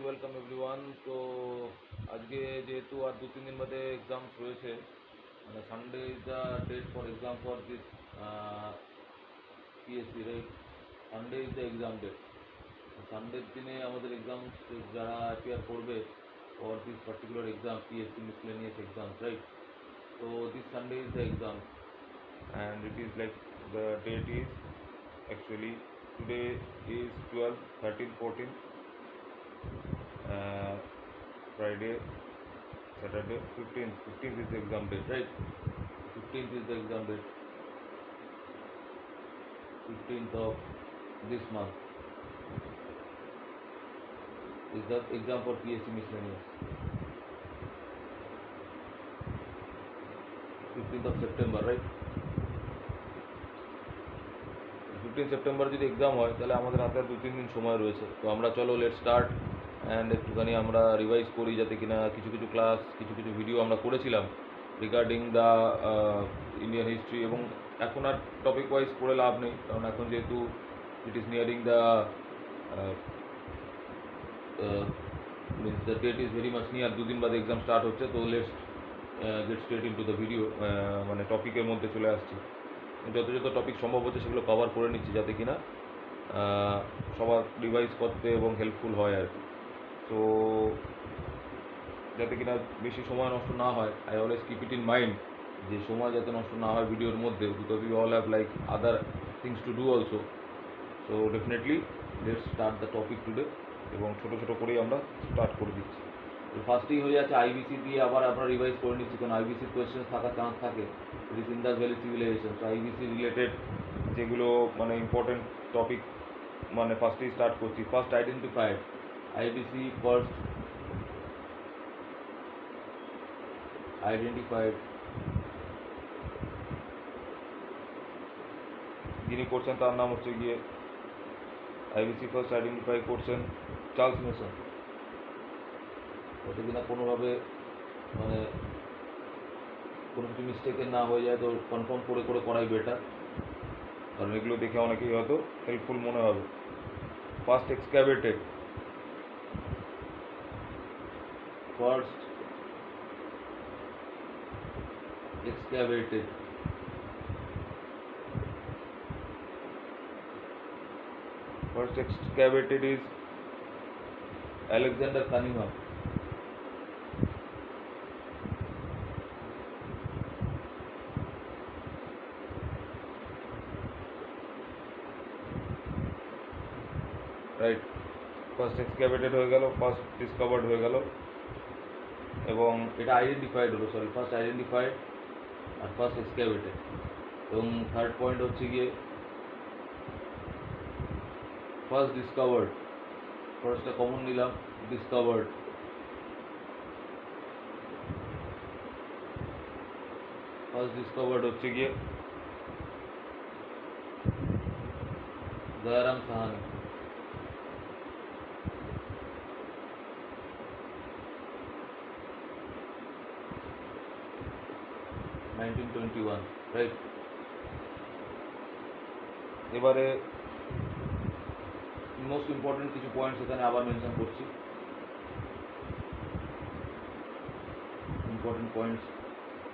Welcome everyone. তো আজকে যেহেতু আর 2-3 দিন বাদে এক্সামস রয়েছে, মানে Sunday is the date for exam for this PSC, right? Sunday is the exam date. সানডের দিনে আমাদের এক্সাম যারা অ্যাপিয়ার করবে for this particular exam PSC miscellaneous exams, right? So this Sunday is the exam, and it is like the date is actually today is 12, 13, 14, Friday, Saturday, 15th. 15th is the exam date, right? 15th is the exam date. 15th of this month is the exam for PSC miscellaneous. 15th of September, right? 15 September যদি exam হয় তাহলে আমাদের হাতে 2-3 দিন সময় রয়েছে। তো আমরা চলো লেট স্টার্ট অ্যান্ড একটুখানি আমরা রিভাইজ করি, যাতে কিনা কিছু কিছু ক্লাস, কিছু কিছু ভিডিও আমরা করেছিলাম রিগার্ডিং দ্য ইন্ডিয়ান হিস্ট্রি, এবং এখন আর টপিক ওয়াইজ পড়ে লাভ নেই, কারণ এখন যেহেতু it is nearing the means the date is very much near, 2 দিন বাদে এক্সাম স্টার্ট হচ্ছে। তো let's get straight into the video, মানে টপিকের মধ্যে চলে আসছি। যত যত টপিক সম্ভব হচ্ছে সেগুলো কভার করে নিচ্ছি, যাতে কিনা সবার রিভাইজ করতে এবং হেল্পফুল হয় আর কি। তো যাতে কিনা বেশি সময় নষ্ট না হয়, I always keep it in mind যে সময় যাতে নষ্ট না হয় ভিডিওর মধ্যে, because we all have like other things to do also. So definitely let's start the topic today, এবং ছোটো ছোটো করেই আমরা স্টার্ট করে দিচ্ছি। তো ফার্স্টেই হয়ে যাচ্ছে আইবিসি দিয়ে, আবার আমরা রিভাইজ করে নিচ্ছি, কারণ আইবিসির কোয়েশ্চেন থাকার চান্স থাকে। It is Indus valley civilisation. তো আইবিসি রিলেটেড যেগুলো মানে ইম্পর্টেন্ট টপিক, মানে ফার্স্টেই স্টার্ট করছি। First identified IVC first identified, যিনি করছেন তার নাম হচ্ছে গিয়ে আইবিসি ফার্স্ট আইডেন্টিফাই করছেন চার্লস মেসন। যাতে কিনা কোনোভাবে মানে কোনো কিছু মিস্টেকের না হয়ে যায়, তো কনফার্ম করে করে করাই বেটার, কারণ এগুলো দেখে অনেকেই হয়তো হেল্পফুল মনে হবে। First excavated, first excavated, first excavated is Alexander Cunningham. Right, first excavated হয়ে গেল, ফার্স্ট ডিসকভার্ড হয়ে গেল, এবং এটা আইডেন্টিফাইড হলো, সরি ফার্স্ট আইডেন্টিফাইড আর ফার্স্ট এক্সক্যাভেটেড। এবং থার্ড পয়েন্ট হচ্ছে গিয়ে ফার্স্ট ডিসকভার্ড, ফার্স্টটা কমন নিলাম, ডিসকভার্ড। ফার্স্ট ডিসকভার্ড হচ্ছে গিয়ে দয়ারাম সাহানি। রাইট, এবারে মোস্ট ইম্পর্টেন্ট কিছু পয়েন্টস এখানে আবার মেনশন করছি। ইম্পর্টেন্ট পয়েন্টস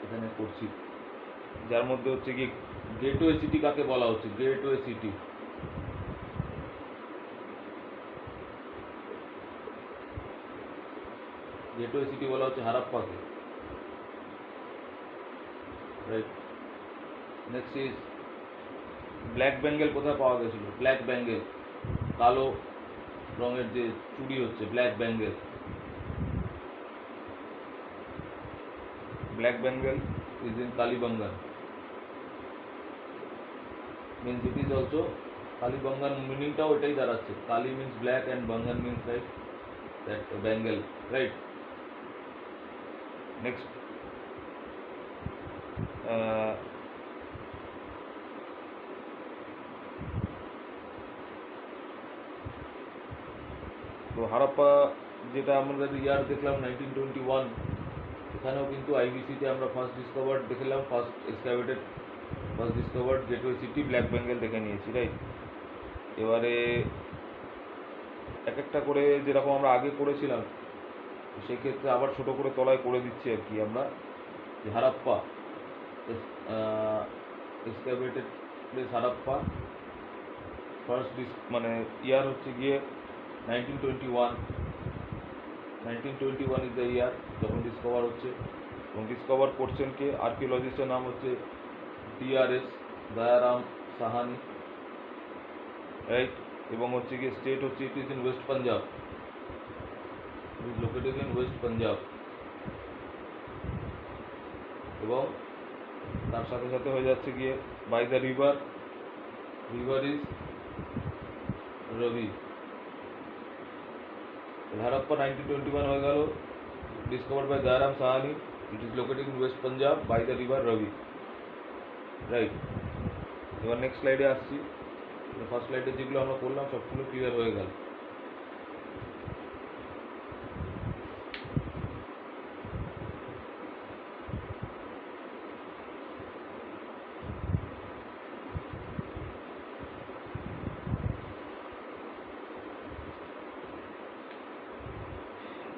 এখানে করছি, যার মধ্যে হচ্ছে কি গেটওয়ে সিটি কাকে বলা হচ্ছে। গেটওয়ে সিটি, গেটওয়ে সিটি বলা হচ্ছে হারাপ্পাকে, right. Next is black bangle কোথায় পাওয়া গেছিল। ব্ল্যাক বেঙ্গল, কালো রঙের যে চুড়ি হচ্ছে black bangle. Black bangle is in Kalibangan, means it is also Kalibangan, মিনিংটাও এটাই দাঁড়াচ্ছে। Kali means black and Bangan means like that bangle, right. Next তো হারাপ্পা যেটা আমরা ইয়ার দেখলাম 1921, এখানেও কিন্তু আইবিসিতে আমরা ফার্স্ট ডিসকভার্ড দেখলাম, first excavated, first discovered gateway city, black bangle দেখে নিয়েছি, রাইট। এবারে এক একটা করে যেরকম আমরা আগে করেছিলাম সেক্ষেত্রে আবার ছোট করে তলায় করে দিচ্ছি আর কি আমরা, যে হারাপ্পা এক্সকাভেটেড প্লেস হারাপ্পা, ফার্স্ট মানে ইয়ার হচ্ছে গিয়ে 1921। 1921 ইজ দ্য ইয়ার যখন ডিসকভার হচ্ছে, এবং ডিসকভার করছেন কে, আর্কিওলজিস্টের নাম হচ্ছে DRS দয়ারাম সাহানি, রাইট। এবং হচ্ছে গিয়ে স্টেট হচ্ছে it is in west Punjab, it is located in west Punjab. এবং তার সাথে সাথে হয়ে যাচ্ছে গিয়ে by the river, river is Ravi. Harappa 1921 হয়ে গেল, discovered by Dayaram Sahni, it is located in west Punjab by the river Ravi, right. এবার নেক্সট স্লাইডে আসছি। ফার্স্ট স্লাইডে যেগুলো আমরা করলাম সবগুলো ক্লিয়ার হয়ে গেল।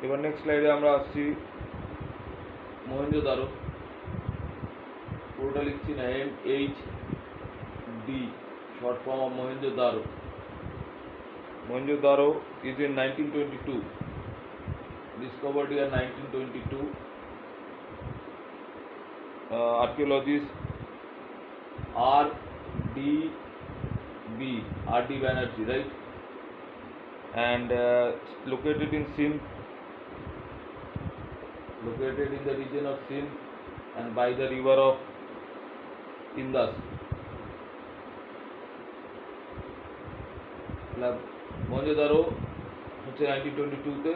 এবার নেক্সট স্লাইডে আমরা আসছি মহেঞ্জোদারো, পুরোটা লিখছি না, MHD, short form of Mohenjo-daro. Mohenjo-daro is in 1922, discovered year 1922. Archaeologist R.D. Banerjee, right? And located in Sindh, located in the region of Sindh and by the river of Indus. Mohenjo-daro হচ্ছে 1922-তে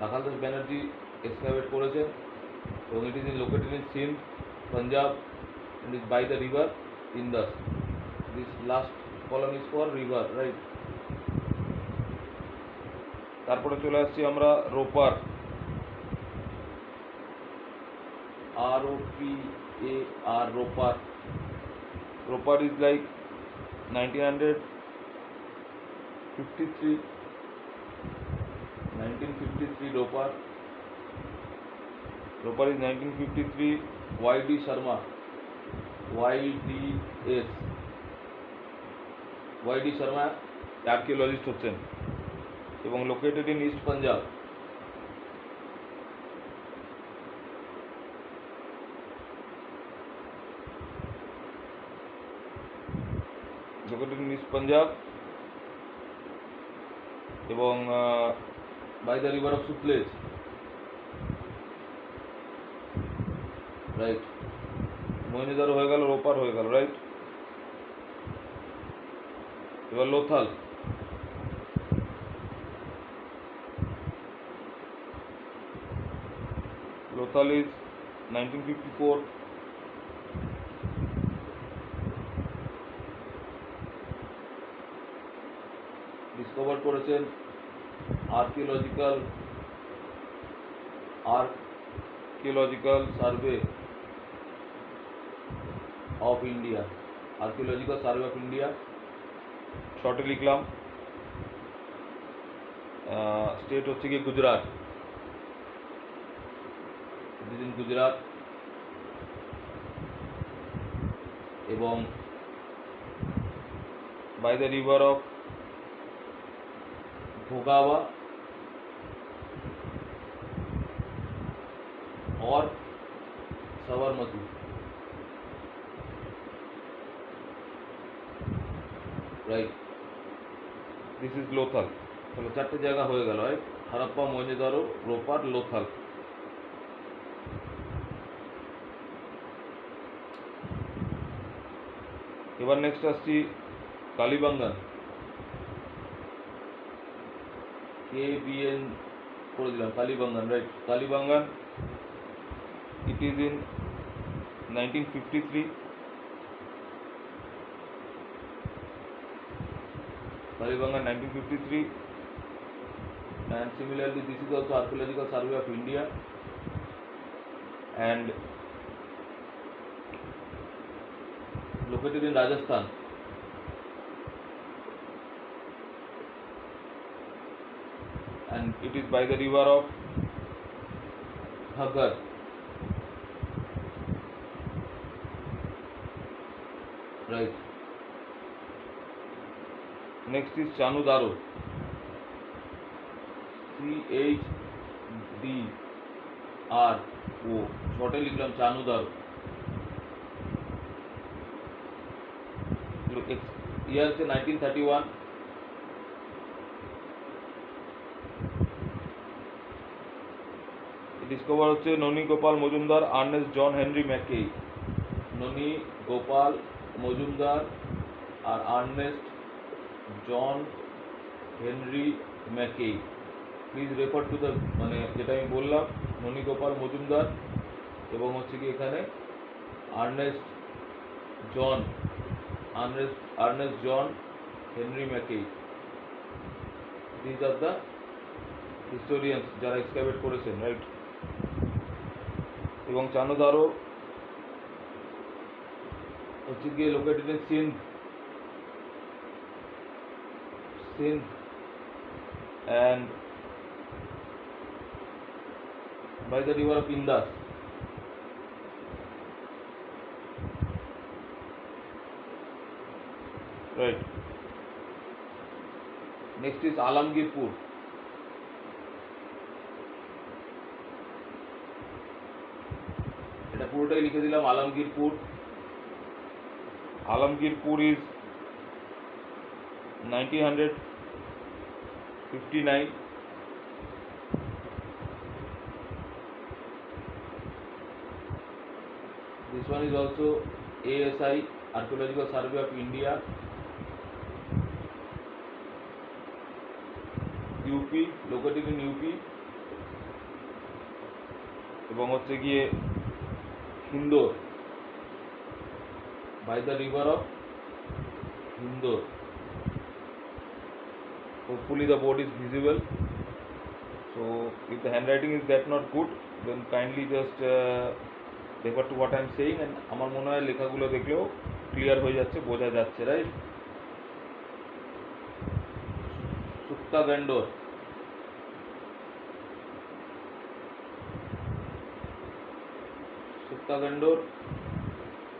রাখাল দাস ব্যানার্জি এক্সকাভেট করেছেন, এবং ইট is in located in Sindh, Punjab, and is by the river Indus. This last column is for river, right? তারপরে চলে আসছি আমরা Ropar, ROPAR, Ropar. Ropar is like 1953 Ropar. Ropar is 1953, YD Sharma, YD Sharma archaeologist হচ্ছেন, এবং located in east Punjab. Located in east Punjab এবং by the river of Sutlej, right. Mohenjodaro হয়ে গেল, রোপার হয়ে গেল, রাইট। এবার লোথাল, লোথাল ইজ 1954, ডিসকভার করেছেন archaeological survey of India, archaeological survey of India, শর্টে লিখলাম। স্টেট হচ্ছে কি গুজরাট, গুজরাট। এবং বাই দ্য রিভার অফ ভোগাওয়া और Sabarmati, right. This is Lothal. তাহলে চারটে জায়গা হয়ে গেল, রাইট। হারাপ্পা, মহেঞ্জোদারো, রোপার, লোথাল। এবার নেক্সট আসছি কালীবাঙ্গান, KBN করে দিলাম, Kalibangan, right. Kalibangan, it is in 1953, Kalibangan 1953, and similarly this is also Archaeological Survey of India and located in Rajasthan. and it is by the river of Ghaggar. Right. Next is Chanudaro. CHDRO. শর্টে লিখলাম চানুদারো। ইয়ার হচ্ছে 1931। Discover হচ্ছে Nani Gopal Majumdar, Ernest John Henry Mackay. Nani Gopal Majumdar আর Ernest John Henry Mackay. Please refer to the, মানে যেটা আমি বললাম, ননী গোপাল মজুমদার এবং হচ্ছে কি এখানে Ernest John Henry Mackay. This are the historians যারা এক্সকাভেট করেছেন, রাইট। এবং চানুদারো হচ্ছে গিয়ে located in Sindh and by the river of Indus. Right. Next is Alamgirpur. এটা পুরোটাই লিখে দিলাম Alamgirpur. Alamgirpur is 1959. This one is also ASI, Archaeological Survey of India, UP, located in UP, এবং হচ্ছে গিয়ে হিন্দোর, by the river of Hindor. Hopefully the board is visible. So if the handwriting is that not good, then kindly just refer to what I am saying, and আমার মনে হয় লেখাগুলো দেখলেও clear হয়ে যাচ্ছে, বোঝা যাচ্ছে, right. সুক্তা ভেন্ডোর,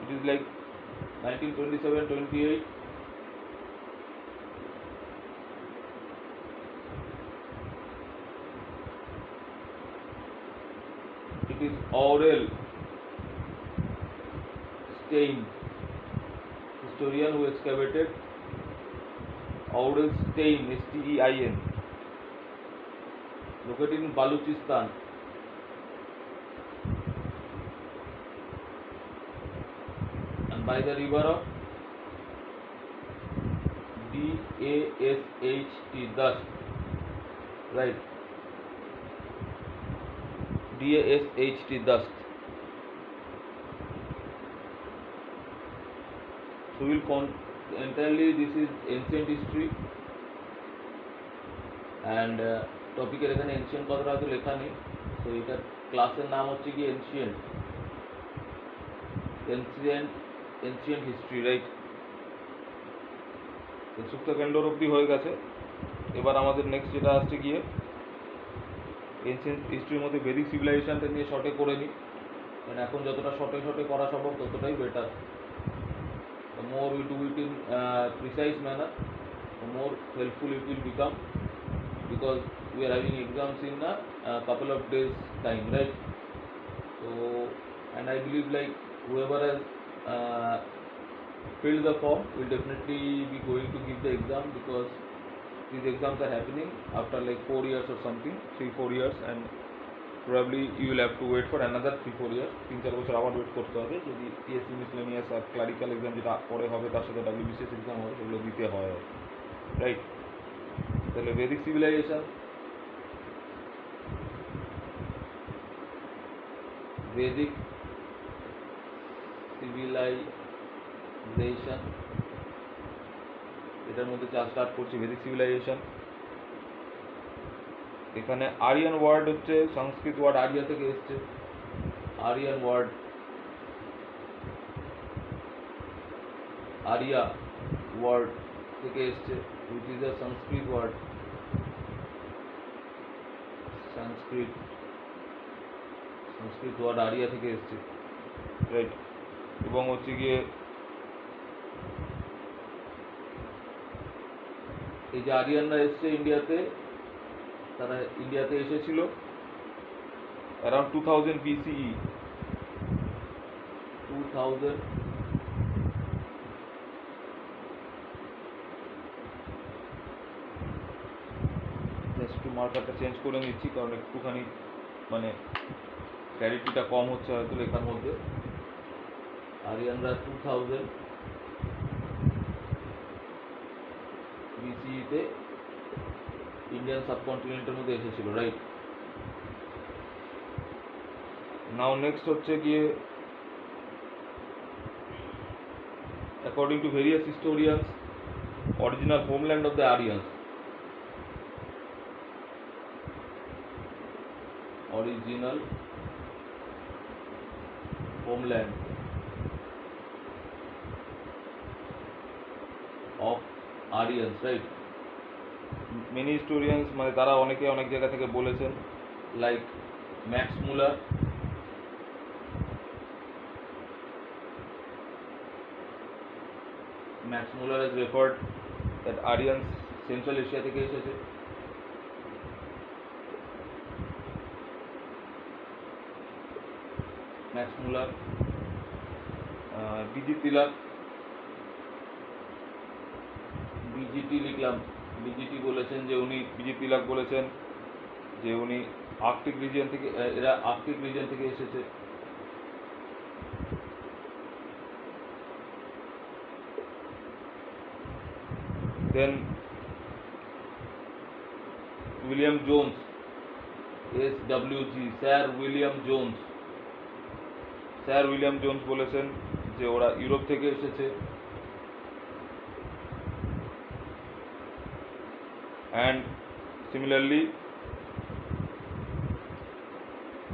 it is like 1927-28. It is Aurel Stein, historian who excavated. Aurel Stein, Stein, located in Baluchistan. And by the river of Dasht, Dasht, right. Dasht, Dasht. So entirely this is ancient history, and টপিকের এখানে ancient কথাটা হয়তো লেখা নেই। তো এটার ক্লাসের নাম হচ্ছে কি এনশিয়েন্ট হিস্ট্রি, রাইট। সুক্তাকেন্ডর অবধি হয়ে গেছে। এবার আমাদের নেক্সট যেটা আসছে গিয়ে এনশিয়েন্ট হিস্ট্রির মধ্যে বেদিক সিভিলাইজেশনটা নিয়ে শর্টে করে নিই, কারণ এখন যতটা শর্টে করা সম্ভব ততটাই better. The more we do it in precise manner, the more helpful it will become, because we are having exams in a couple of days time, right? So, and I believe like whoever has filled the form will definitely be going to give the exam, because these exams are happening after like 4 years or something, 3-4 years, and probably you will have to wait for another 3-4 years, 3-4 বছর আবার wait করতে হবে যদি PSC miscellaneous আর clerical exam যেটা পরে হবে তার সাথে ডাব্লিউবিসিএস এক্সাম হবে, সেগুলো দিতে হয়, রাইট। তাহলে বেদিক সিভিলাইজেশন, এটার মধ্যে স্টার্ট করছি বেদিক সিভিলাইজেশন। এখানে আরিয়ান ওয়ার্ড হচ্ছে সংস্কৃত ওয়ার্ড, আরিয়া থেকে এসছে। আরিয়া ওয়ার্ড থেকে এসছে, which is a Sanskrit word. সংস্কৃত ওয়ার্ড আরিয়া থেকে এসছে, রাইট। এবং হচ্ছে গিয়ে এই যে আরিয়ানরা এসছে ইন্ডিয়াতে, তারা ইন্ডিয়াতে এসেছিল অ্যারাউন্ড 2000 BCE, 2000 জাস্ট একটু মার্কারটা চেঞ্জ করে নিচ্ছি কারণ একটুখানি মানে ক্ল্যারিটিটা কম হচ্ছে হয়তো লেখার মধ্যে। আরিয়ানরা 2000 BCE তে ইন্ডিয়ান সাবকন্টিনেন্টের মধ্যে এসেছিল, রাইট। নাও নেক্সট হচ্ছে গিয়ে according to various historians, original homeland of the Aryans, original homeland of Aryans, right. Many historians মানে তারা অনেকে অনেক জায়গা থেকে বলেছেন, like max Muller, max Muller has referred that Aryans central Asia থেকে এসেছে। ম্যাক্স মুলার, বিজি তিলক, বিজিটি লিখলাম, বিজিটি বলেছেন যে উনি, বিজি তিলক বলেছেন যে উনি আর্কটিক রিজিয়ন থেকে, এরা আর্কটিক রিজিয়ন থেকে এসেছে। Then William Jones, SWG, Sir William Jones, Sir William Jones বলেছেন যে ওরা ইউরোপ থেকে এসেছে। And similarly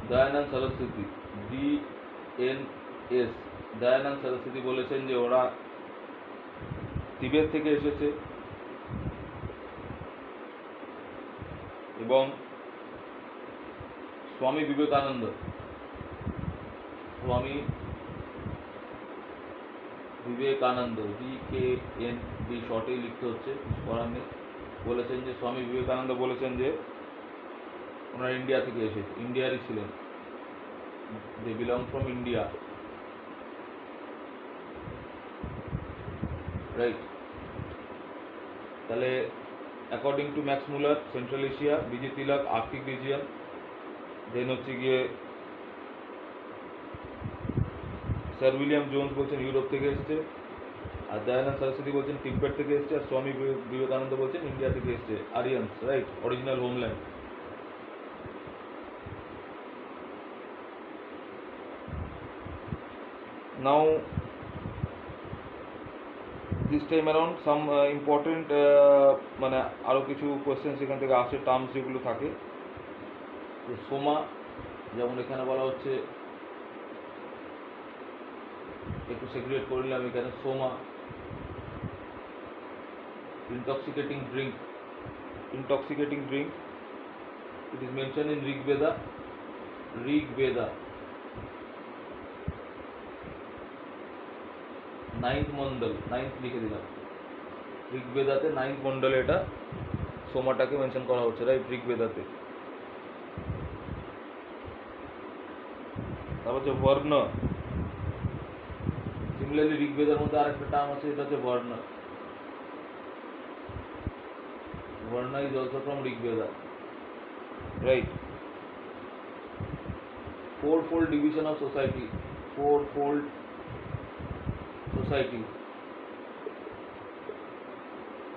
Dayanand Saraswati, DNS, Dayanand Saraswati বলেছেন যে ওরা তিবেত থেকে এসেছে। এবং স্বামী বিবেকানন্দ, স্বামী বিবেকানন্দ, DKND শর্টেই লিখতে হচ্ছে, করার নেই, বলেছেন যে স্বামী বিবেকানন্দ বলেছেন যে ওনারা ইন্ডিয়া থেকে এসেছে, ইন্ডিয়ারই ছিলেন, they belong from India, right. তাহলে according to Max Muller Central Asia, BG Tilak Arctic region, then হচ্ছে গিয়ে স্যার উইলিয়াম জোন্স বলছেন ইউরোপ থেকে এসছে, আর দয়ানন্দ সরস্বতী বলছেন তিব্বত থেকে এসছে, আর স্বামী বিবেকানন্দ বলছেন ইন্ডিয়া থেকে এসছে, Aryans, right, original homeland. Now this time around some important মানে আরও কিছু কোয়েশ্চেন্স এখান থেকে আসে, টার্মস যেগুলো থাকে। সোমা, যেমন এখানে বলা হচ্ছে, একটু সেগ্রিগেট করে নিলাম এখানে, Soma intoxicating drink, intoxicating drink, it is mentioned in Rig Veda, Rig Veda 9th Mondal, 9th লিখে দিলাম, ঋগ বেদাতে 9th মন্ডলে এটা সোমাটাকে মেনশন করা হচ্ছে, রাইট, ঋগ বেদাতে। তারপর হচ্ছে বর্ণ, সিমিলারলি ঋগ বেদার মধ্যে আরেকটা টার্ম আছে, এটা হচ্ছে বর্ণ, Varna is also from Rig Veda, right. Fourfold division of society, fourfold society,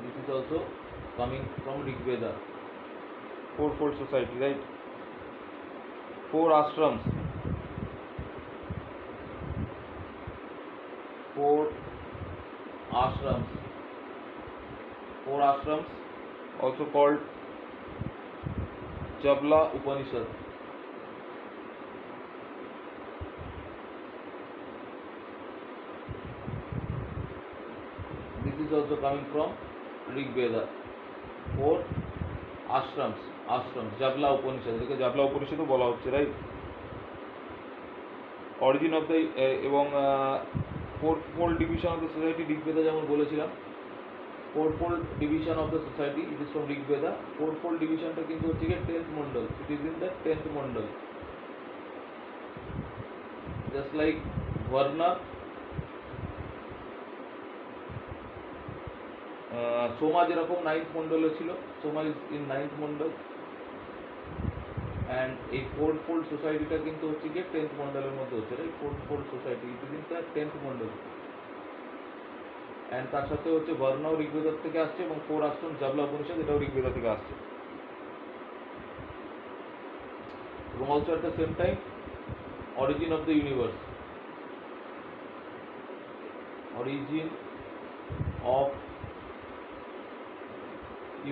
this is also coming from Rig Veda, fourfold society, right. Four ashrams, four ashrams, four ashrams, also called Chabla Upanishad. This is also coming from Rig Veda. Four আশ্রমস, আশ্রমস, জাবলা Upanishad, এটাকে জাবলা উপনিষদও বলা হচ্ছে, right. Origin of the এবং four fold division of the society, Rigveda যেমন বলেছিলাম, four fold division of the society it is from Rigveda. Four fold ডিভিশনটা কিন্তু হচ্ছে গিয়ে 10th mandal, it is in the 10th mandal. Just like varna, soma যেরকম 9th মন্ডলে ছিল, soma is in 9th mandal, and এই ফোর ফোল্ড সোসাইটিটা কিন্তু হচ্ছে গিয়ে 10th মন্ডলের মধ্যে হচ্ছে, right. Four fold society it is in the 10th Mondal, and তার সাথে হচ্ছে বর্ণাও ঋগ্বেদার থেকে আসছে, এবং ফোর আশ্রম জাবলা উপনিষদ এটাও ঋগ্বেদা থেকে আসছে। এবং also at the same time origin of the universe, origin of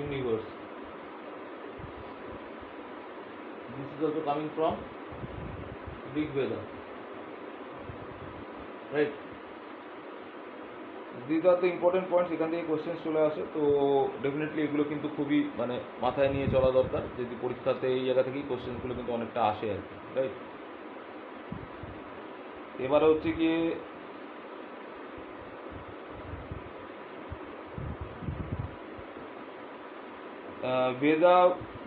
universe, this is also coming from Rig Veda, right? These are the important points, এখান থেকে কোশ্চেন্স চলে আসে, তো ডেফিনেটলি এগুলো কিন্তু খুবই মানে মাথায় নিয়ে চলা দরকার, যদি পরীক্ষাতে এই জায়গা থেকেই কোশ্চেন্সগুলো কিন্তু অনেকটা আসে আর কি, রাইট। এবারে হচ্ছে গিয়ে বেদা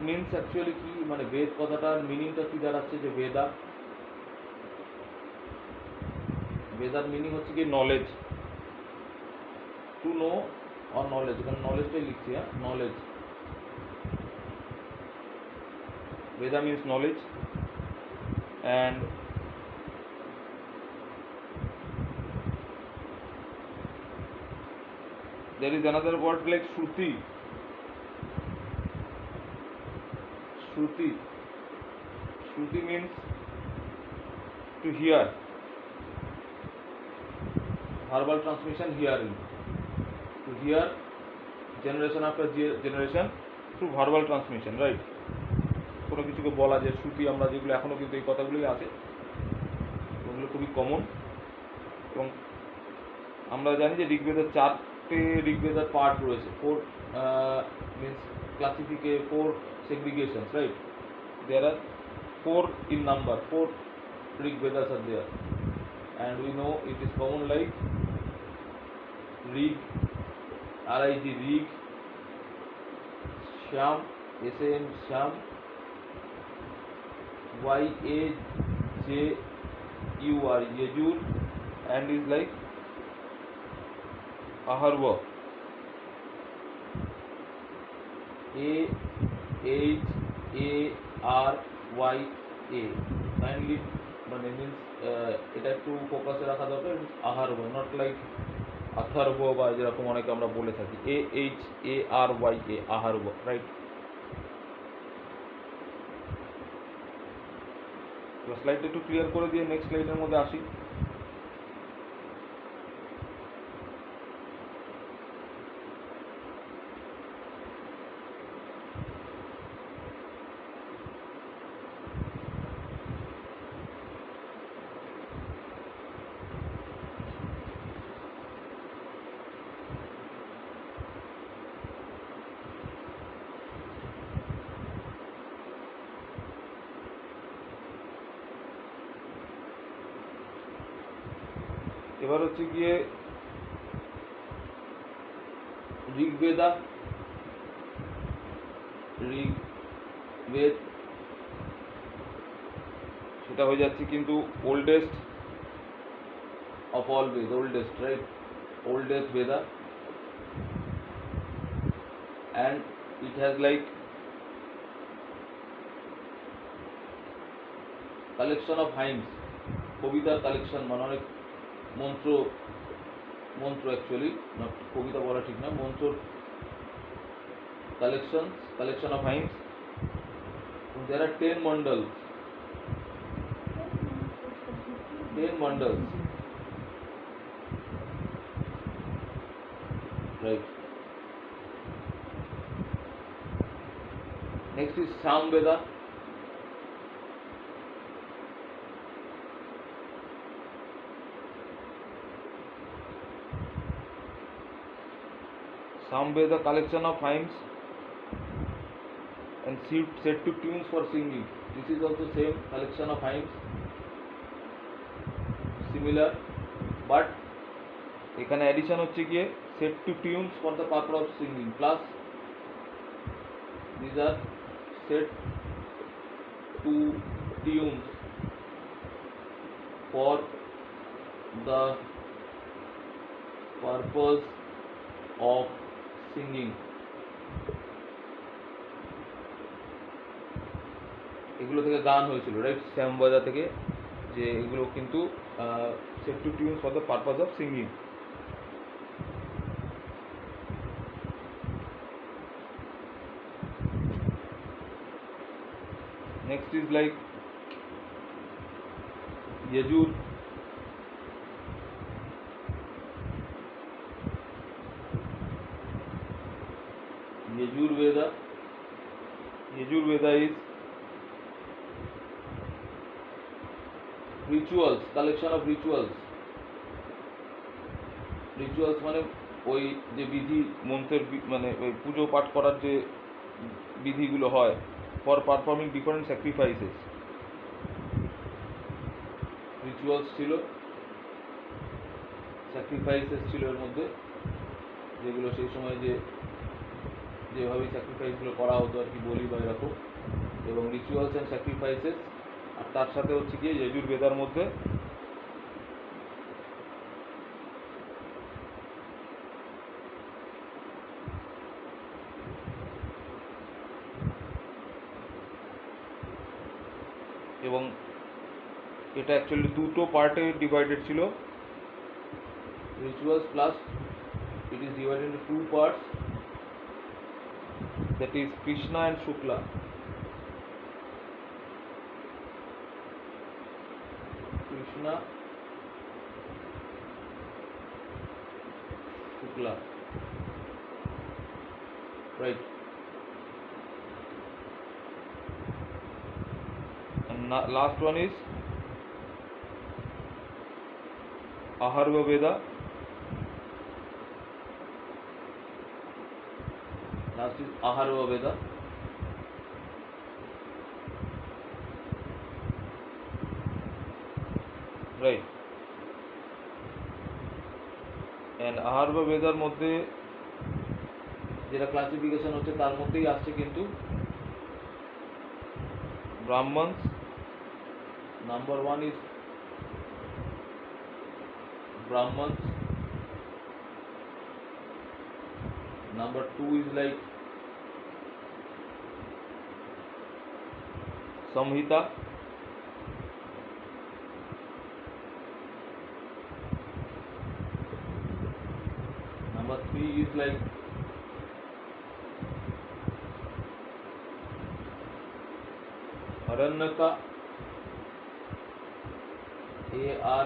মিনস অ্যাকচুয়ালি কি, মানে বেদ কথাটার মিনিংটা কি দাঁড়াচ্ছে, যে বেদা, বেদার মিনিং হচ্ছে কি knowledge, to know or knowledge, এখানে নলেজটাই লিখছি, হ্যাঁ, knowledge. Veda means knowledge, and there is another word like Shruti. Shruti. Shruti means to hear. Verbal transmission, hearing. To hear generation after generation through verbal transmission, right? কোনো কিছুকে বলা, যে শ্রুতি আমরা যেগুলো এখনও কিন্তু এই কথাগুলোই আছে, ওগুলো খুবই কমন। এবং আমরা জানি যে ঋগ্বেদের 4টে ঋগ্বেদের পার্ট রয়েছে, 4 means classification, 4 segregations, right? There are 4 in number, 4 Rigvedas are there, and we know it is common like Rig, R-I-G, Rig, Sham, S-A-M, Sham, Y-A-J-U-R, Yajur, and is like Aharva, A-H-A-R-Y-A, kindly মানে means এটা একটু ফোকাসে রাখা দরকার, আহারব, not like আথার্ব বা যেরকম অনেকে আমরা বলে থাকি, A-H-A-R-Y-A, আহারব, রাইট। স্লাইডটা একটু ক্লিয়ার করে দিয়ে নেক্সট স্লাইডের মধ্যে আসি। এবার হচ্ছে গিয়ে ঋগ্বেদা, ঋগ্বেদ সেটা হয়ে যাচ্ছে কিন্তু oldest of all Veda, oldest, right, oldest Veda, and it has like collection of hymns, কবিতার কালেকশন, মানে অনেক মন্ত্র, মন্ত্র অ্যাকচুয়ালি নট কবিতা বলা ঠিক না, মন্ত্র collection of hymns. There are 10 mandals, 10 mandals, right. Next is Samveda. Samveda collection of hymns and set to tunes for singing. This is also same collection of hymns, similar, but এখানে addition হচ্ছে গিয়ে set to tunes for the purpose of singing, plus these are set to tunes for the purpose of singing. এগুলো থেকে গান হয়েছিল, right, শ্যামবাজা থেকে, যে এগুলো কিন্তু set to tune for the purpose of singing. Next is like Yajur, Veda. Yajur Veda is rituals, collection of rituals. Rituals মানে ওই যে বিধি মন্ত্রের মানে ওই পুজো পাঠ করার যে বিধিগুলো হয় for performing different sacrifices. Rituals ছিল, স্যাক্রিফাইসেস ছিল এর মধ্যে, যেগুলো সেই সময় যেভাবে স্যাক্রিফাইসগুলো করা হতো আর কি, বলি বা এরকম, এবং রিচুয়ালস অ্যান্ড স্যাক্রিফাইসেস। আর তার সাথে হচ্ছে গিয়ে যজুর বেদার মধ্যে এবং এটা অ্যাকচুয়ালি দুটো পার্টে ডিভাইডেড ছিল, rituals plus it is divided into two parts, that is Krishna and Shukla. Krishna, Shukla, right. And last one is Aharva Veda. Last is Aharva Veda. Right. And Aharva Vedar মধ্যে যেটা classification হচ্ছে তার মধ্যেই আসছে কিন্তু Brahmans. Number 1 is Brahmans. Number 2 is like Samhita. Number 3 is like Aranyaka, Aryankaa,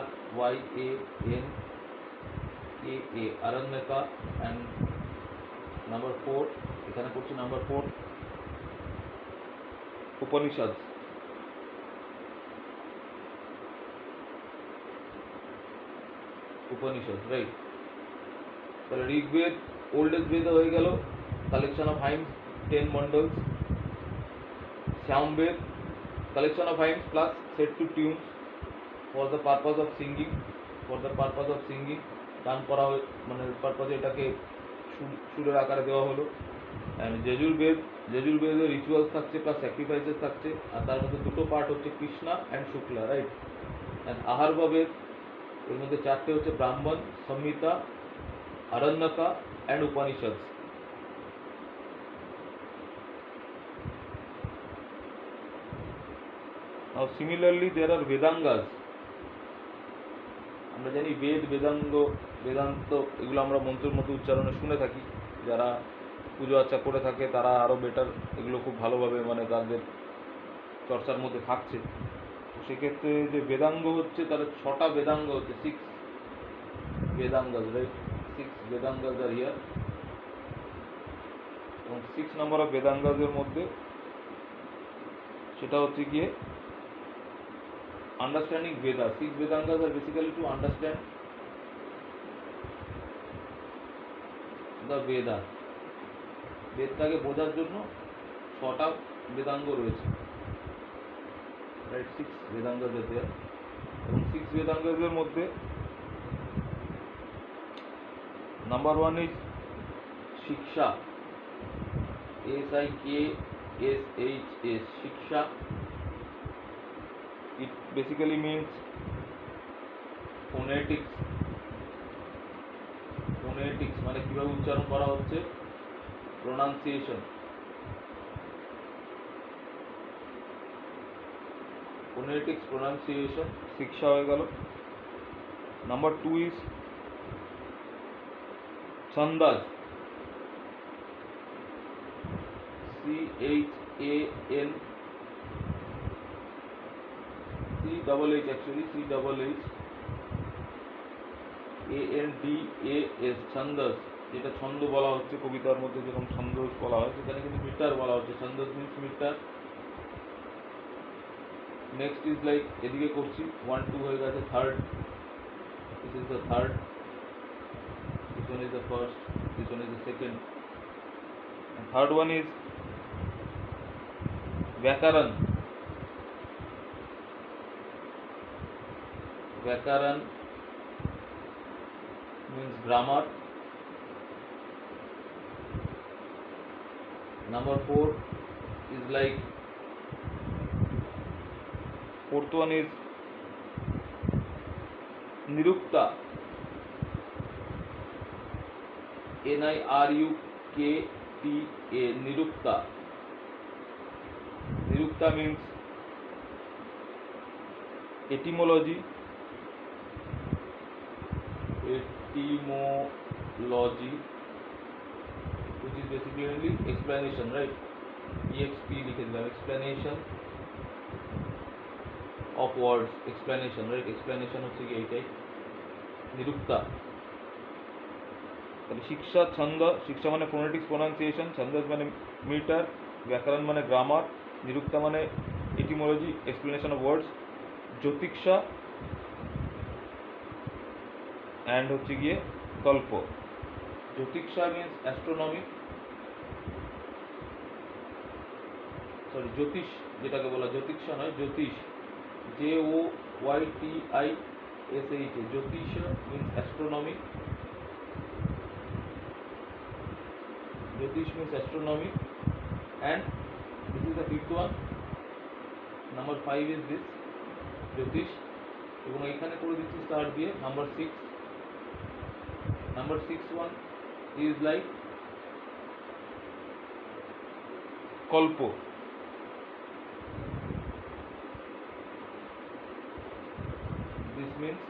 Aranyaka, and number 4, এখানে পড়ছি number 4 Upanishads. Upanishads, right. তাহলে ঋগ্বেদ ওল্ডেস্ট বেদ হয়ে গেল, collection of hymns 10 মন্ডলস। শ্যামবেদ collection of hymns plus set to tunes for the purpose of singing, গান করা মানে পারপাসে এটাকে সুরের আকারে দেওয়া হলো। অ্যান্ড যজুর্বেদে রিচুয়ালস থাকছে প্লাস স্যাক্রিফাইসেস থাকছে, আর তার মধ্যে দুটো পার্ট হচ্ছে Krishna and Shukla, right. And আহারবা বেদ, এর মধ্যে চারটে হচ্ছে Brahmana, Samhita, Aranyaka and Upanishad. Now similarly there are Vedangas. আমরা জানি বেদাঙ্গ, বেদান্ত, এগুলো আমরা মন্ত্রের মতো উচ্চারণে শুনে থাকি। যারা পুজো আর্চা করে থাকে তারা আরও বেটার এগুলো খুব ভালোভাবে মানে তাদের চর্চার মধ্যে থাকছে। সেক্ষেত্রে যে বেদাঙ্গ হচ্ছে তার 6টা বেদাঙ্গ হচ্ছে, 6 বেদাঙ্গাস, রাইট, 6 বেদাঙ্গাস আর হিয়ার। এবং 6 নম্বর অফ বেদাঙ্গাসের মধ্যে সেটা হচ্ছে গিয়ে understanding Veda. 6 Vedangas are basically to understand the Veda. বেদটাকে বোঝার জন্য ছটা বেদাঙ্গ রয়েছে, রাইট? 6 বেদাঙ্গজ আছে, এবং 6 বেদাঙ্গজের মধ্যে নাম্বার 1 ইজ শিক্ষা, SIKSHS, শিক্ষা। It basically means phonetics মানে কিভাবে উচ্চারণ করা হচ্ছে, প্রোনাউন্সিয়েশন। ফোনেটিক্স, প্রোনাউন্সিয়েশন, শিক্ষা হয়ে গেল। নাম্বার 2 ইজ ছন্দাস, CHANDAS, ছন্দাস, যেটা ছন্দ বলা হচ্ছে, কবিতার মধ্যে যেরকম ছন্দ বলা হয়, সেখানে কিন্তু মিটার বলা হচ্ছে। Chhandas means metre. Next is like, এদিকে করছি 1 2 হয়ে গেছে, third, this is the third, this one is the first, this one is the second, and third one is vyakaran. Vyakaran means grammar. Number 4 is like, fourth one is nirukta, NIRUKTA, nirukta. Nirukta means etymology, which is basically explanation, right? EXP লিখে দিলাম, explanation of words, explanation, right? explanation হচ্ছে কি এইটাই নিরুক্তা। তাহলে শিক্ষা, ছন্দ, শিক্ষা মানে ফোনেটিক্স, প্রোনাউন্সিয়েশন, ছন্দাস মানে মিটার, ব্যাকরণ মানে গ্রামার, নিরুক্তা মানে etymology, explanation of words, Jyotisha and হচ্ছে গিয়ে কল্প। জ্যোতিষা মিন্স অ্যাস্ট্রোনমি, সরি জ্যোতিষ যেটাকে বলা, জ্যোতিষা নয়, Jyotish, JOYTISH, Jyotisha means astronomy, Jyotish means astronomy, and this is the fifth one. Number 5 is this Jyotish, এবং এখানে করে দিচ্ছি স্টার দিয়ে number 6। Number 6 one is like কল্প। This means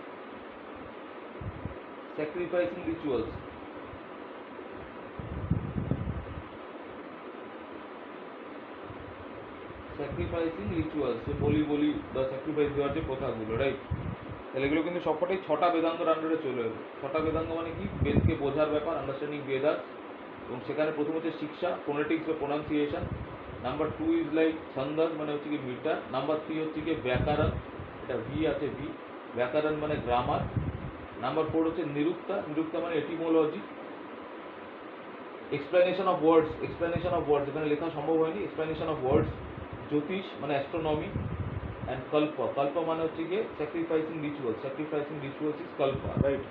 sacrificing rituals. Sacrificing rituals, যে বলি বা স্যাক্রিফাইস দেওয়ার যে প্রথাগুলো, রাইট? তাহলে এগুলো কিন্তু সবকটাই 6টা বেদাঙ্গর আন্ডারে চলে যাবে। 6টা বেদাঙ্গ মানে কি, বেদকে বোঝার ব্যাপার, আন্ডারস্ট্যান্ডিং বেদাস, এবং সেখানে প্রথম হচ্ছে শিক্ষা, ফোনেটিক্স বা প্রোনাউন্সিয়েশন। নাম্বার 2 ইজ লাইক ছন্দাস, মানে হচ্ছে কি মিটার। নাম্বার 3 হচ্ছে কি ব্যাকরণ, এটা ভি আছে, ভি, ব্যাকরণ মানে গ্রামার। নাম্বার 4 হচ্ছে নিরুক্তা, নিরুক্তা মানে এটিমোলজি, এক্সপ্লেনেশন অফ ওয়ার্ডস, এখানে লেখা সম্ভব হয়নি, এক্সপ্লেনেশন অফ ওয়ার্ডস। জ্যোতিষ মানে অ্যাস্ট্রোনমি, অ্যান্ড কল্প, কল্প মানে হচ্ছে গিয়ে স্যাক্রিফাইসিং রিচুয়ালস ইজ কল্প, রাইট?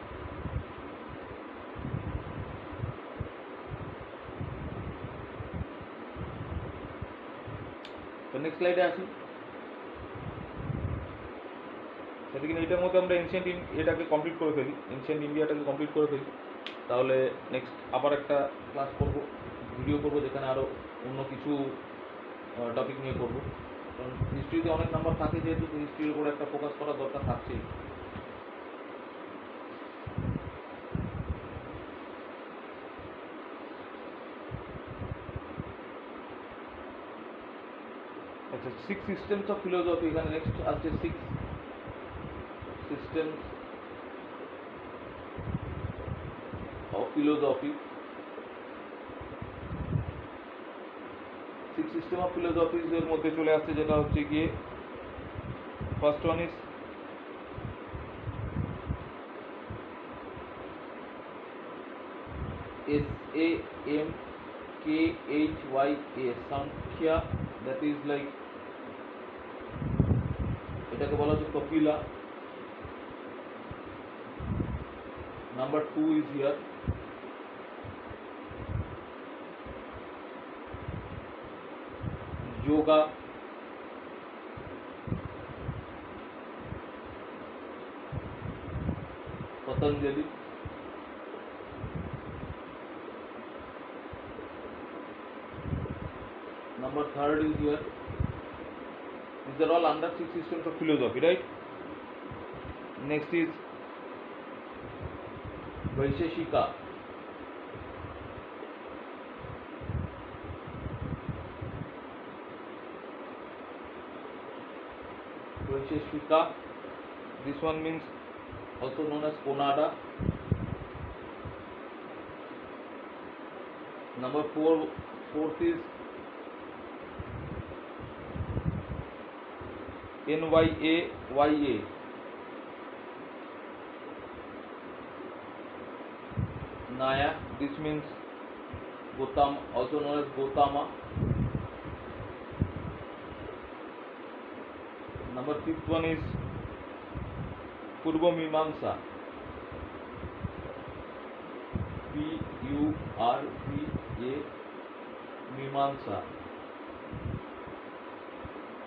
তো নেক্সট স্লাইডে আসি। সেদিকে এটার মধ্যে আমরা এনশিয়েন্ট এটাকে কমপ্লিট করে ফেলি, এনশিয়েন্ট ইন্ডিয়াটাকে কমপ্লিট করে ফেলি, তাহলে নেক্সট আবার একটা ক্লাস করব, ভিডিও করব, যেখানে আরও অন্য কিছু টপিক নিয়ে করবো। কারণ হিস্ট্রিতে অনেক নাম্বার থাকে, যেহেতু হিস্ট্রির উপর একটা ফোকাস করার দরকার থাকছেই। আচ্ছা, 6 সিস্টেমস অফ ফিলোসফি, এখানে নেক্সট আসছে 6 systems of philosophy. 6 system of philosophies এর মধ্যে চলে আসছে যেটা হচ্ছে গিয়ে first one is SAM KHYA, Sankhya, that is like এটাকে বলা হচ্ছে Kapila. Number 2 is here. Yoga, Patanjali. Number 3 is here. These are all under 6 systems of philosophy, right? Next is Vaisheshika. Vaisheshika. This one means also known as Konada. Number 4th is NYAYA. Naya. This means Gautama, also known as Gautama. Number 5th one is Purva Mimamsa. PURVA Mimamsa.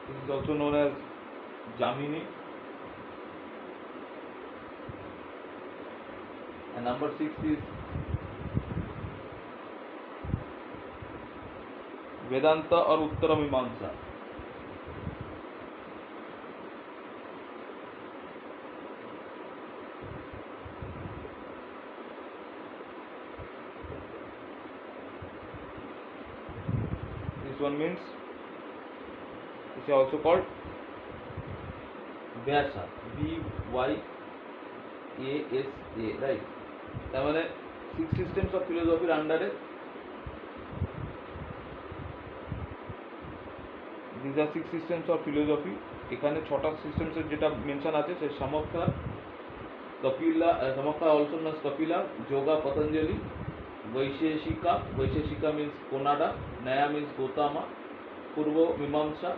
This is also known as Jamini. And number 6 is Vedanta or Uttara Mimamsa. This one means, this is also called Vyasa, BYASA, right? তার মানে 6 systems of philosophy আন্ডারে these are 6 systems of philosophy. এখানে 6টা systems এর যেটা mention আছে সে সামখ্যা, Kapila, সামখ্যা also known as Kapila, Yoga, Patanjali, Vaisheshika. Vaisheshika means Konada. Naya means Gautama. Purva Mimamsa.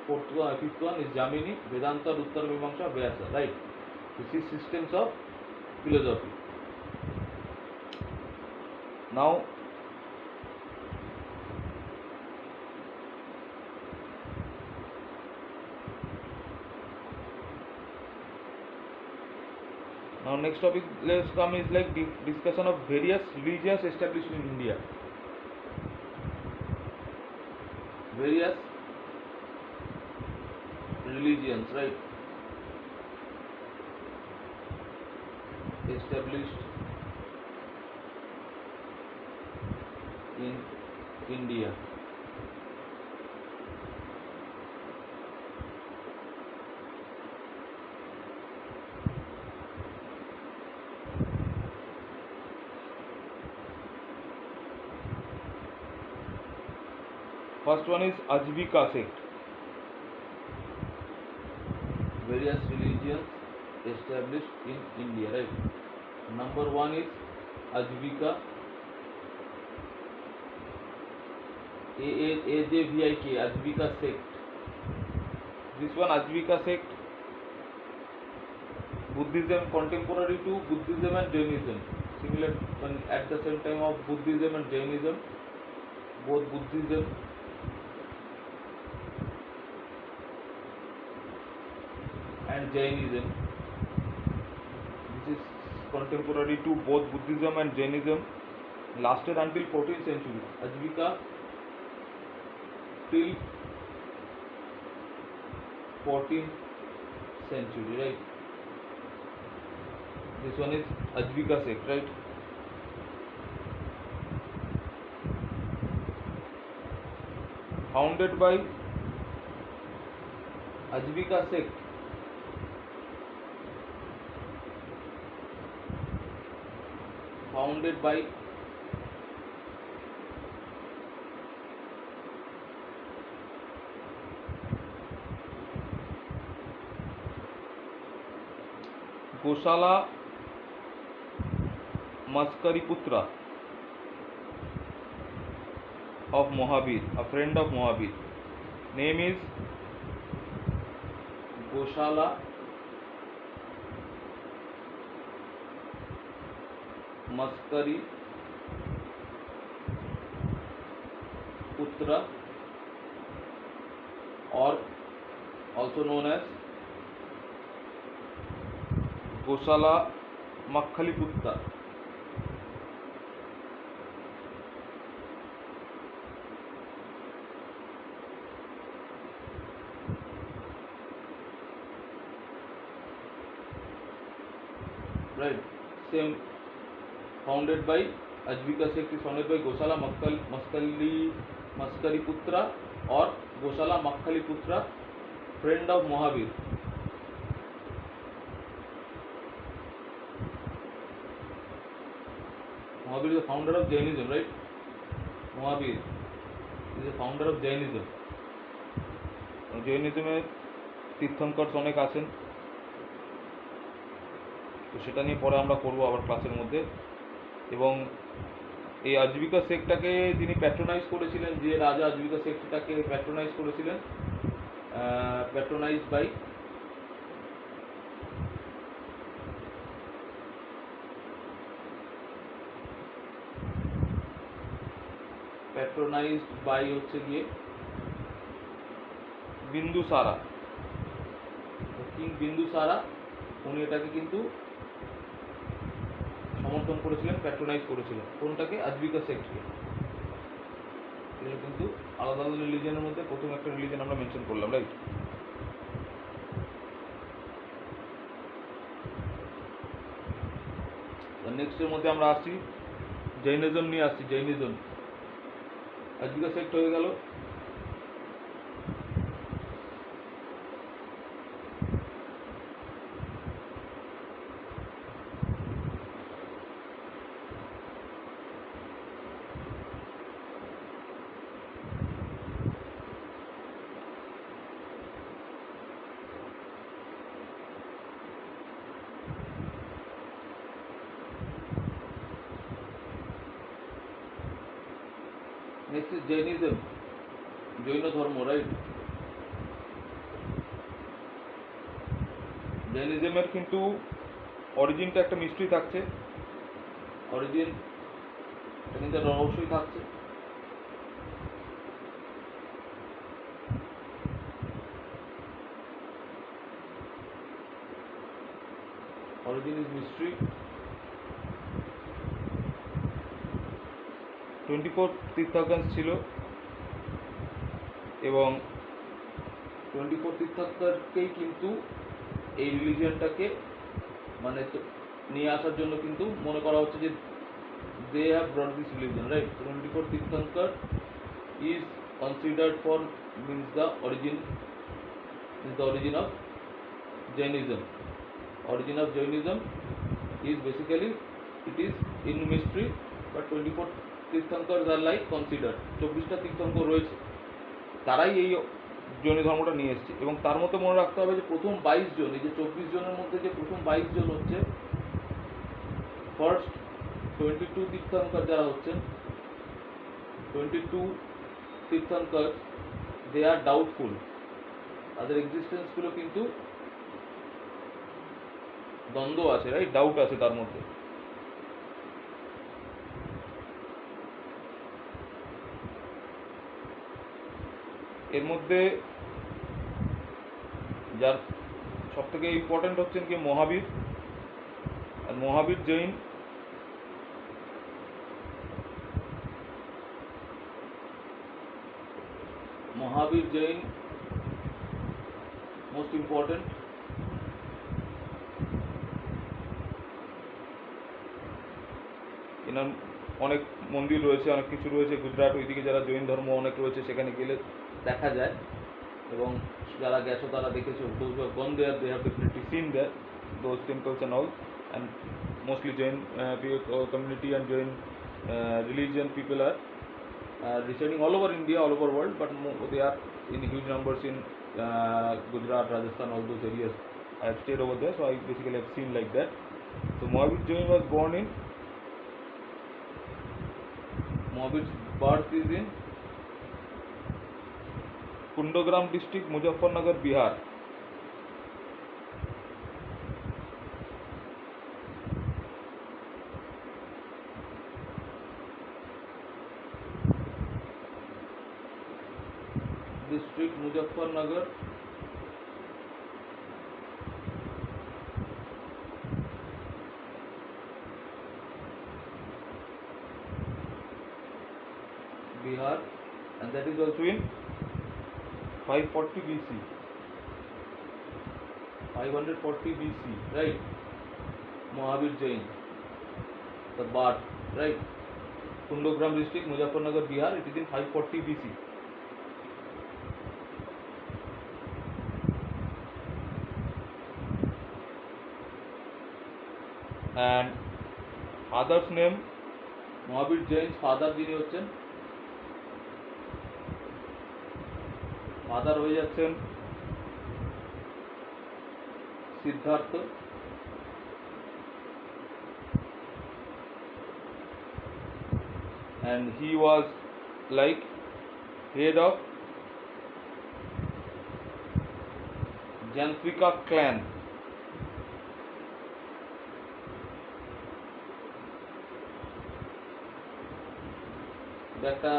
5th one is Jamini. Vedanta, Uttara Mimamsa, Vyasa, right? This is systems of philosophy. Now next topic let's come is like discussion of various religions established in India. Various religions, right, established in India. First one is Ajivika sect. Various religions established in India, right? Number 1 is Ajivika, AJVIK, Ajivika sect. This one Ajivika sect, Buddhism, contemporary to Buddhism and Jainism, similar when at the same time of Buddhism and Jainism, both Buddhism and Jainism. This is contemporary to both Buddhism and Jainism, lasted until 14th century. Ajivika till 14th century, right? This one is Ajivika sect, right? Founded by Ajivika sect, founded by Gosala Maskariputra. of Mohabir, a friend of Mohabir. Name is Goshala Maskari Putra, or also known as Goshala Makhali Putra. Right, same, founded by Ajivika sect is founded by Goshala Maskari Putra or Goshala Makhali Putra, friend of Mohabir. Mohabir is the founder of Jainism, right? Mohabir is the founder of Jainism. জৈনিজমে তীর্থঙ্কর অনেক আছেন, তো সেটা নিয়ে পরে আমরা করবো আবার ক্লাসের মধ্যে। এবং এই আজীবিকা সেক্টটাকে যিনি প্যাট্রোনাইজ করেছিলেন, যে রাজা আজীবিকা সেক্টটাকে প্যাট্রোনাইজ করেছিলেন, প্যাট্রোনাইজ বাই হচ্ছে গিয়ে বিন্দুসারা, কিং বিন্দুসারা। উনি এটাকে কিন্তু সমর্থন করেছিলেন, প্যাট্রোনাইজ করেছিলেন। কোনটাকে? আজীবিকা সেক্টকে। এগুলো কিন্তু আলাদা আলাদা রিলিজনের মধ্যে প্রথম একটা রিলিজন আমরা মেনশন করলাম, রাইট? নেক্সটের মধ্যে আমরা আসছি জৈনিজম নিয়ে আসছি। জৈনিজম, আজীবিকা সেক্ট হয়ে গেল। নেক্সট ইজ জৈনিজম, জৈন ধর্ম, রাইট? জৈনিজমের কিন্তু অরিজিনটা একটা মিস্ট্রি থাকছে, অরিজিন কিন্তু রহস্যই থাকছে। Origin is mystery. 24 তীর্থঙ্কর ছিল এবং 24 তীর্থঙ্করকেই কিন্তু এই রিলিজিয়নটাকে মানে নিয়ে আসার জন্য কিন্তু মনে করা হচ্ছে যে they have brought this religion, right? 24 Tirthankar is considered for means the origin of Jainism. Origin of Jainism is basically it is in mystery, but 24 Tirthankar are like considered. 24টা তীর্থঙ্কর রয়েছে, তারাই এই জৈন ধর্মটা নিয়ে এসেছে। এবং তার মধ্যে মনে রাখতে হবে যে প্রথম 22 জন, এই যে 24 জনের মধ্যে যে প্রথম 22 জন হচ্ছে ফার্স্ট 22 তীর্থঙ্কর যারা হচ্ছেন, 22 তীর্থঙ্কর দে আর ডাউটফুল। তাদের এক্সিস্টেন্সগুলো কিন্তু দ্বন্দ্ব আছে, রাইট? ডাউট আছে তার মধ্যে। এর মধ্যে যার সব থেকে ইম্পর্টেন্ট হচ্ছেন কি মহাবীর। আর মহাবীর জৈন মোস্ট ইম্পর্টেন্ট। এনার অনেক মন্দির রয়েছে, অনেক কিছু রয়েছে। গুজরাট ওইদিকে যারা জৈন ধর্ম অনেক রয়েছে, সেখানে গেলে দেখা যায়। এবং যারা গেছো তারা দেখেছো, those who have gone there they have definitely seen there those temples and all, and mostly Jain community and Jain religion people are residing all over India, all over world, but they are in huge numbers in Gujarat, Rajasthan, all those areas. I have stayed over there, so I basically have seen like that. So Mohabir Jain was born in, Mohabir's birth is in Kundagram district Muzaffarnagar Bihar. District Muzaffarnagar Bihar, and that is also in 540 BC, 540 BC, right? Mahavir Jain, the Bard, right? Kundogram district, Muzaffarnagar, Bihar. It is in 540 BC. And father's name, Mahavir Jain's father যিনি হচ্ছেন, father হয়ে যাচ্ছেন Siddharth, and he was like head of Jantrika clan. একটা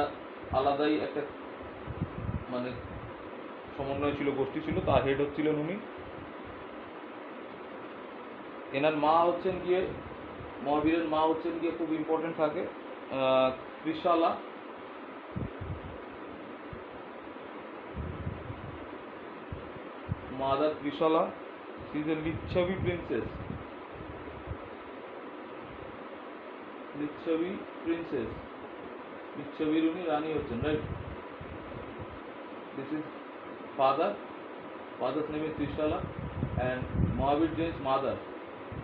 আলাদাই একটা মানে সমন্বয় ছিল, গোষ্ঠী ছিল, তার হেড হচ্ছিলেন উনি। এনার মা হচ্ছেন গিয়ে, মহাবীরের মা হচ্ছেন গিয়ে খুব ইম্পর্টেন্ট থাকে Trishala, mother Trishala. She is a Lichchhavi princess, Lichchhavi princess, লিচ্ছবির উনি রানী হচ্ছেন, right? This is father, father's name is Trishala, and Mahavir Jain's mother,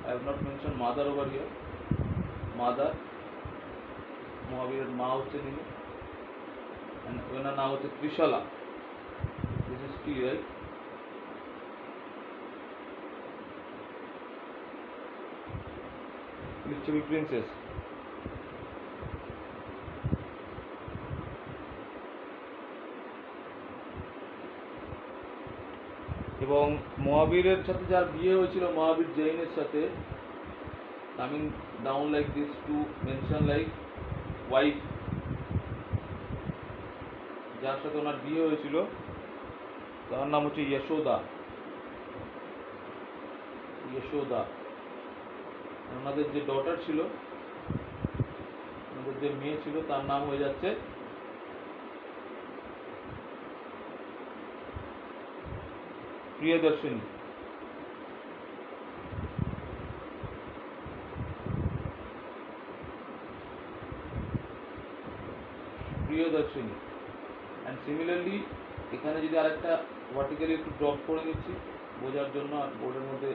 I have not mentioned mother over here, mother, Mahavir's মা হচ্ছে তিনি, and ওনার নাম হচ্ছে Trishala, this is T, right? Lichchhavi princess. এবং মহাবীরের সাথে যার বিয়ে হয়েছিল মহাবীর জৈনের সাথে, coming down like this two mention like wife, যার সাথে ওনার বিয়ে হয়েছিল তার নাম হচ্ছে যশোদা, যশোদা। ওনাদের যে ডটার ছিল, ওনাদের যে মেয়ে ছিল, তার নাম হয়ে যাচ্ছে প্রিয়দর্শিনী। প্রিয়দর্শিনী। অ্যান্ড সিমিলারলি এখানে যদি আরেকটা ভার্টিক্যালি একটু ড্রপ করে নিচ্ছি বোঝার জন্য, আর বোর্ডের মধ্যে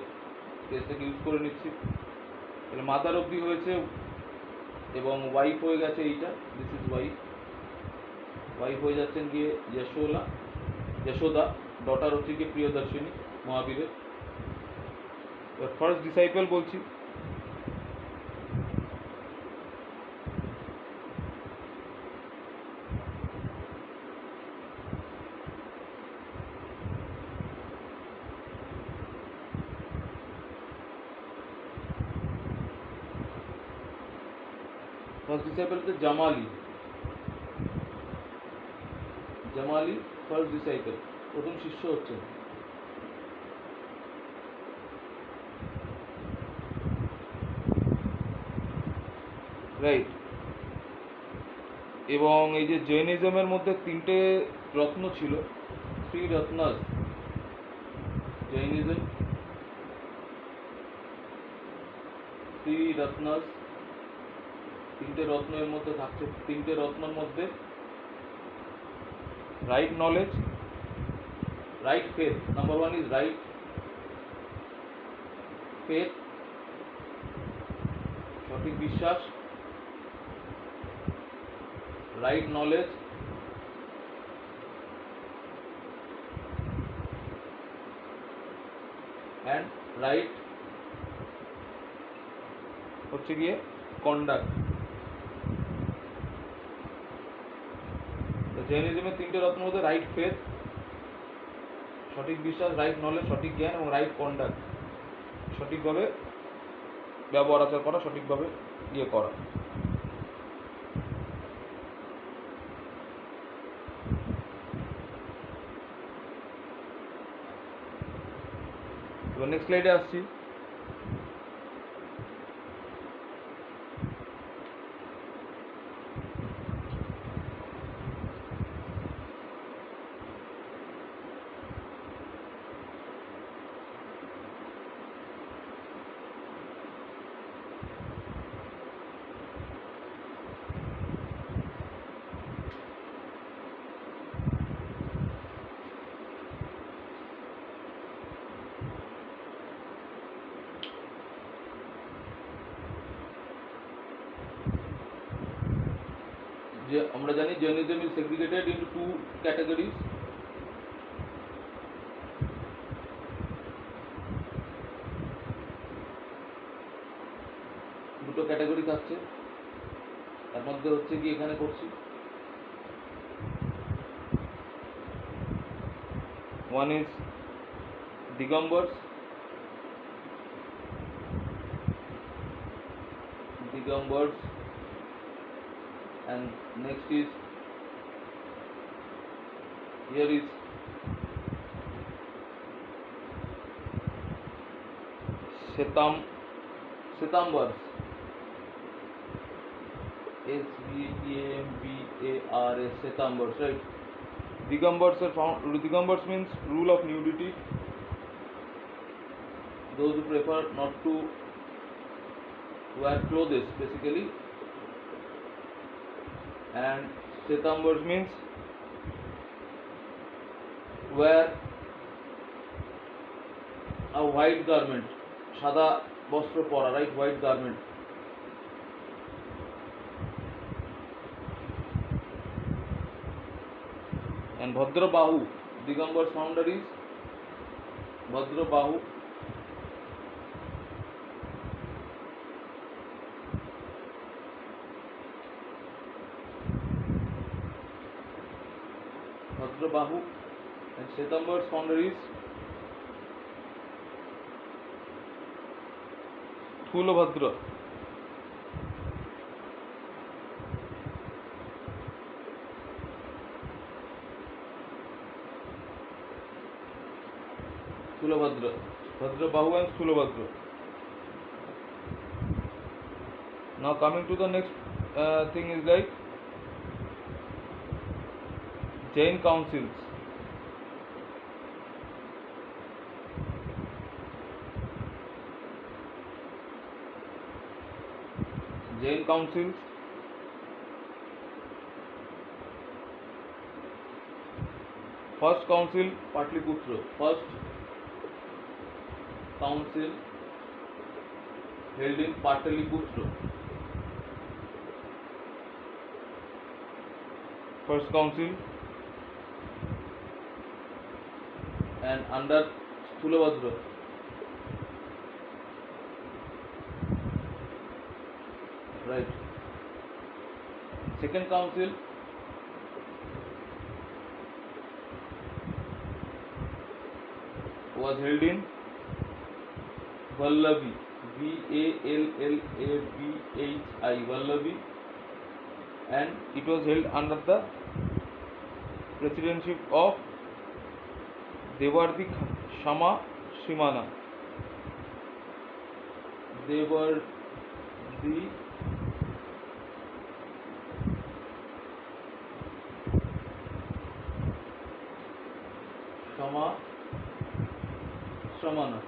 স্পেসটাকে ইউজ করে নিচ্ছি, তাহলে মাদার অবধি হয়েছে এবং ওয়াইফ হয়ে গেছে এইটা, দিস ইজ ওয়াইফ। ওয়াইফ হয়ে যাচ্ছেন গিয়ে যশোদা, ডটার হচ্ছে গিয়ে প্রিয়দর্শিনী মহাবীরের। ফার্স্ট ডিসাইপল বলছি, ফার্স্ট ডিসাইপল হচ্ছে জামালি, জামালি ফার্স্ট ডিসাইপল, প্রথম শিষ্য হচ্ছেন। রাইট। এবং এই যে জৈনিজমের মধ্যে তিনটে রত্ন ছিল, three Ratna's, Jainism three Ratna's, তিনটে রত্ন এর মধ্যে থাকছে। তিনটে রত্নের মধ্যে right knowledge, right faith, number one is right faith, সঠিক বিশ্বাস, right knowledge, and right হচ্ছে গিয়ে কন্ডাক্ট। জৈনিজমের তিনটে রত্নের মধ্যে রাইট ফেথ, সঠিক বিশ্বাস, রাইট নলেজ, সঠিক জ্ঞান এবং রাইট কন্ডাক্ট, সঠিকভাবে ব্যবহার আচার করা, সঠিকভাবে করা। এবার নেক্সট স্লাইডে আসছি। যে আমরা জানি Jainism is segregated into two categories. দুটো ক্যাটাগরি থাকছে, তার মধ্যে হচ্ছে কি এখানে করছি, one is Digambaras, and next is here is Svetambars, Svetambars, Svetambars, right? Digambars are found. Digambars means rule of nudity. Those who prefer not to wear clothes, basically. And Svetambars means wear a white garment, সাদা বস্ত্র পরা, right? White garment. And Bhadrabahu, Digambar's founder is Bhadrabahu. Bhadrabahu, and Svetambars' founder is Thulabhadra. Bhadrabahu and Thulabhadra. Now coming to the next thing is like Jain councils. Jain councils first council Patliputra, first council held in Patliputra, first council, and under Thulabhadra. Right. Second council was held in Vallavi, Vallabhi, Vallavi, and it was held under the presidency of Devardi Shama Shimana. Devardi Shama Shramana.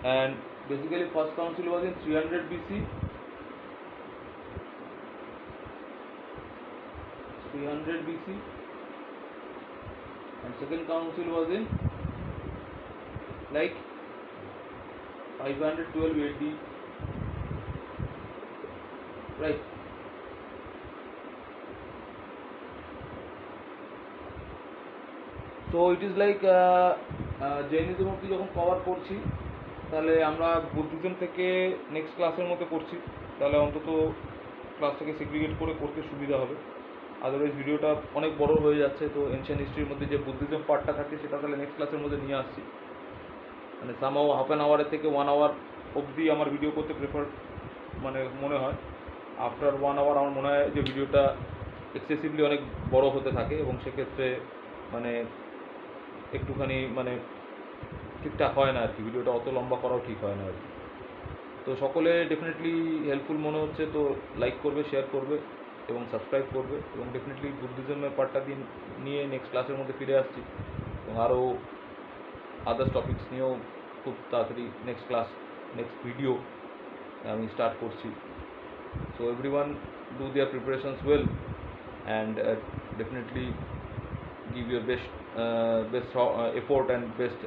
And basically first council was in 300 BC. 300 BC, and second council was in like 512 AD, right? So it is like Jainism অব্দি যখন cover করছি, তাহলে আমরা Buddhism থেকে next ক্লাসের মধ্যে করছি, তাহলে অন্তত ক্লাসটাকে সেগ্রিগেট করে করতে সুবিধা হবে। আদারওয়াইজ ভিডিওটা অনেক বড় হয়ে যাচ্ছে, তো এনশিয়েন্ট হিস্ট্রির মধ্যে যে বুদ্ধিজম পার্টটা থাকে সেটা তাহলে নেক্সট ক্লাসের মধ্যে নিয়ে আসছি। মানে সামহাও হাফ অ্যান আওয়ারের থেকে 1 আওয়ার অবধি আমার ভিডিও করতে প্রেফার মানে মনে হয়। আফটার 1 আওয়ার আমার মনে হয় যে ভিডিওটা এক্সেসিভলি অনেক বড় হতে থাকে, এবং সেক্ষেত্রে মানে একটুখানি মানে ঠিকঠাক হয় না আর কি, ভিডিওটা অত লম্বা করাও ঠিক হয় না আর কি। তো সকলে ডেফিনেটলি হেল্পফুল মনে হচ্ছে, তো লাইক করবে, শেয়ার করবে এবং সাবস্ক্রাইব করবে, এবং ডেফিনেটলি বুদ্ধিজমের পার্টটা নিয়ে নেক্সট ক্লাসের মধ্যে ফিরে আসছি, এবং আরও আদার্স টপিকস নিয়েও খুব তাড়াতাড়ি নেক্সট ক্লাস নেক্সট ভিডিও আমি স্টার্ট করছি। So everyone do their preparations well and definitely give your best effort and best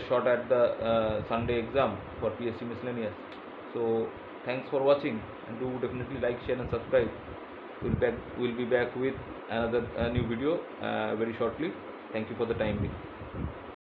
shot at the Sunday exam for PSC miscellaneous. So thanks for watching, and do definitely like, share and subscribe. We'll be back with another new video very shortly. Thank you for the time being.